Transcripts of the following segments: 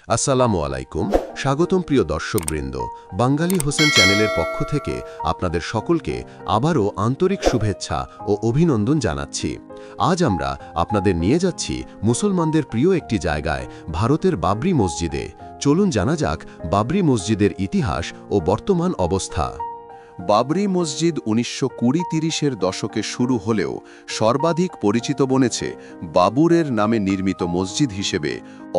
আসসালামু আলাইকুম, স্বাগতম প্রিয় দর্শকবৃন্দ। বাঙালি হোসেন চ্যানেলের পক্ষ থেকে আপনাদের সকলকে আবারও আন্তরিক শুভেচ্ছা ও অভিনন্দন জানাচ্ছি। আজ আমরা আপনাদের নিয়ে যাচ্ছি মুসলমানদের প্রিয় একটি জায়গায়, ভারতের বাবরি মসজিদে। চলুন জানা যাক বাবরি মসজিদের ইতিহাস ও বর্তমান অবস্থা। বাবরি মসজিদ 1920-30-এর দশকে শুরু হলেও সর্বাধিক পরিচিত বনেছে বাবুরের নামে নির্মিত মসজিদ হিসেবে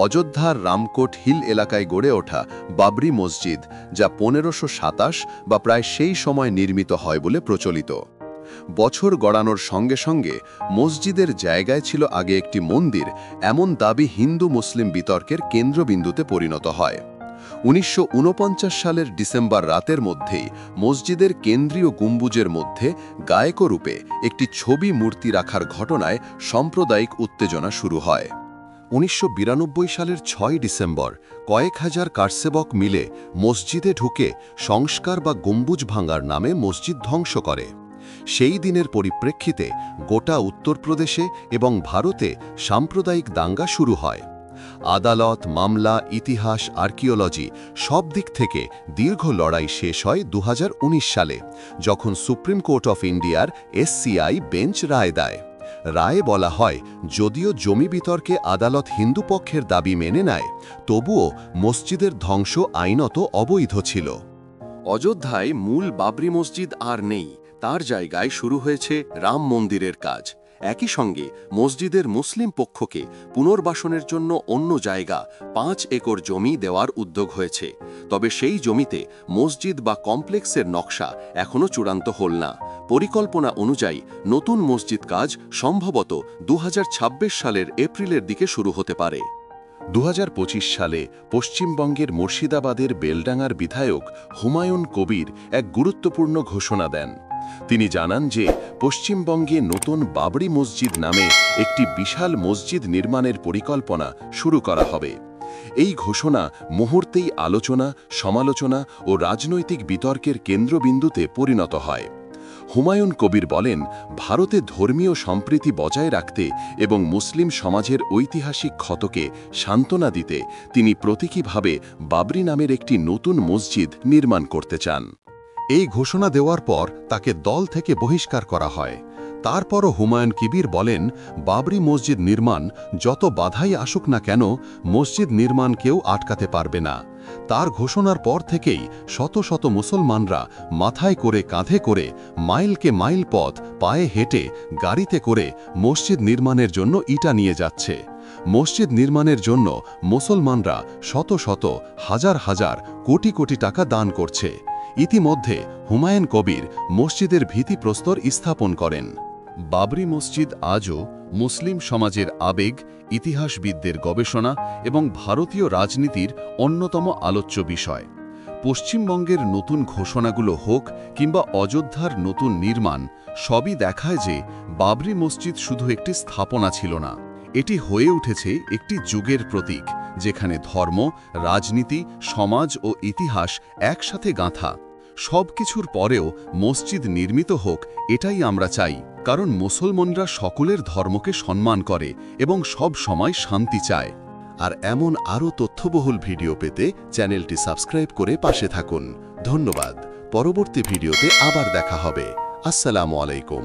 অযোধ্যার রামকোট হিল এলাকায় গড়ে ওঠা বাবরি মসজিদ, যা 1527 বা প্রায় সেই সময় নির্মিত হয় বলে প্রচলিত। বছর গড়ানোর সঙ্গে সঙ্গে মসজিদের জায়গায় ছিল আগে একটি মন্দির, এমন দাবি হিন্দু মুসলিম বিতর্কের কেন্দ্রবিন্দুতে পরিণত হয়। 1949 সালের ডিসেম্বর রাতের মধ্যেই মসজিদের কেন্দ্রীয় গম্বুজের মধ্যে গায়করূপে একটি ছবি মূর্তি রাখার ঘটনায় সাম্প্রদায়িক উত্তেজনা শুরু হয়। 1992 সালের 6 ডিসেম্বর কয়েক হাজার কারসেবক মিলে মসজিদে ঢুকে সংস্কার বা গম্বুজ ভাঙার নামে মসজিদ ধ্বংস করে। সেই দিনের পরিপ্রেক্ষিতে গোটা উত্তরপ্রদেশে এবং ভারতে সাম্প্রদায়িক দাঙ্গা শুরু হয়। আদালত, মামলা, ইতিহাস, আর্কিওলজি সব দিক থেকে দীর্ঘ লড়াই শেষ হয় 2019 সালে, যখন সুপ্রিম কোর্ট অফ ইন্ডিয়ার SCI বেঞ্চ রায় দেয়। রায়ে বলা হয়, যদিও জমি বিতর্কে আদালত হিন্দু পক্ষের দাবি মেনে নেয়, তবুও মসজিদের ধ্বংস আইনত অবৈধ ছিল। অযোধ্যায় মূল বাবরি মসজিদ আর নেই, তার জায়গায় শুরু হয়েছে রাম মন্দিরের কাজ। একই সঙ্গে মসজিদের মুসলিম পক্ষকে পুনর্বাসনের জন্য অন্য জায়গা 5 একর জমি দেওয়ার উদ্যোগ হয়েছে। তবে সেই জমিতে মসজিদ বা কমপ্লেক্সের নকশা এখনও চূড়ান্ত হল না। পরিকল্পনা অনুযায়ী নতুন মসজিদ কাজ সম্ভবত 2026 সালের এপ্রিলের দিকে শুরু হতে পারে। 2025 সালে পশ্চিমবঙ্গের মুর্শিদাবাদের বেলডাঙ্গার বিধায়ক হুমায়ুন কবির এক গুরুত্বপূর্ণ ঘোষণা দেন। তিনি জানান যে পশ্চিমবঙ্গে নতুন বাবরি মসজিদ নামে একটি বিশাল মসজিদ নির্মাণের পরিকল্পনা শুরু করা হবে। এই ঘোষণা মুহূর্তেই আলোচনা, সমালোচনা ও রাজনৈতিক বিতর্কের কেন্দ্রবিন্দুতে পরিণত হয়। হুমায়ুন কবির বলেন, ভারতে ধর্মীয় সম্প্রীতি বজায় রাখতে এবং মুসলিম সমাজের ঐতিহাসিক ক্ষতকে সান্ত্বনা দিতে তিনি প্রতীকীভাবে বাবরি নামের একটি নতুন মসজিদ নির্মাণ করতে চান। এই ঘোষণা দেওয়ার পর তাকে দল থেকে বহিষ্কার করা হয়। তারপরও হুমায়ুন কবির বলেন, বাবরি মসজিদ নির্মাণ যত বাধাই আসুক না কেন, মসজিদ নির্মাণ কেউ আটকাতে পারবে না। তার ঘোষণার পর থেকেই শত শত মুসলমানরা মাথায় করে, কাঁধে করে, মাইলকে মাইল পথ পায়ে হেঁটে, গাড়িতে করে মসজিদ নির্মাণের জন্য ইটা নিয়ে যাচ্ছে। মসজিদ নির্মাণের জন্য মুসলমানরা শত শত, হাজার হাজার, কোটি কোটি টাকা দান করছে। ইতিমধ্যে হুমায়ুন কবির মসজিদের ভিত্তিপ্রস্তর স্থাপন করেন। বাবরি মসজিদ আজও মুসলিম সমাজের আবেগ, ইতিহাসবিদদের গবেষণা এবং ভারতীয় রাজনীতির অন্যতম আলোচ্য বিষয়। পশ্চিমবঙ্গের নতুন ঘোষণাগুলো হোক কিংবা অযোধ্যার নতুন নির্মাণ, সবই দেখায় যে বাবরি মসজিদ শুধু একটি স্থাপনা ছিল না, এটি হয়ে উঠেছে একটি যুগের প্রতীক, যেখানে ধর্ম, রাজনীতি, সমাজ ও ইতিহাস একসাথে গাঁথা। সব কিছুর পরেও মসজিদ নির্মিত হোক, এটাই আমরা চাই, কারণ মুসলমানরা সকলের ধর্মকে সম্মান করে এবং সব সময় শান্তি চায়। আর এমন আরও তথ্যবহুল ভিডিও পেতে চ্যানেলটি সাবস্ক্রাইব করে পাশে থাকুন। ধন্যবাদ। পরবর্তী ভিডিওতে আবার দেখা হবে। আসসালামু আলাইকুম।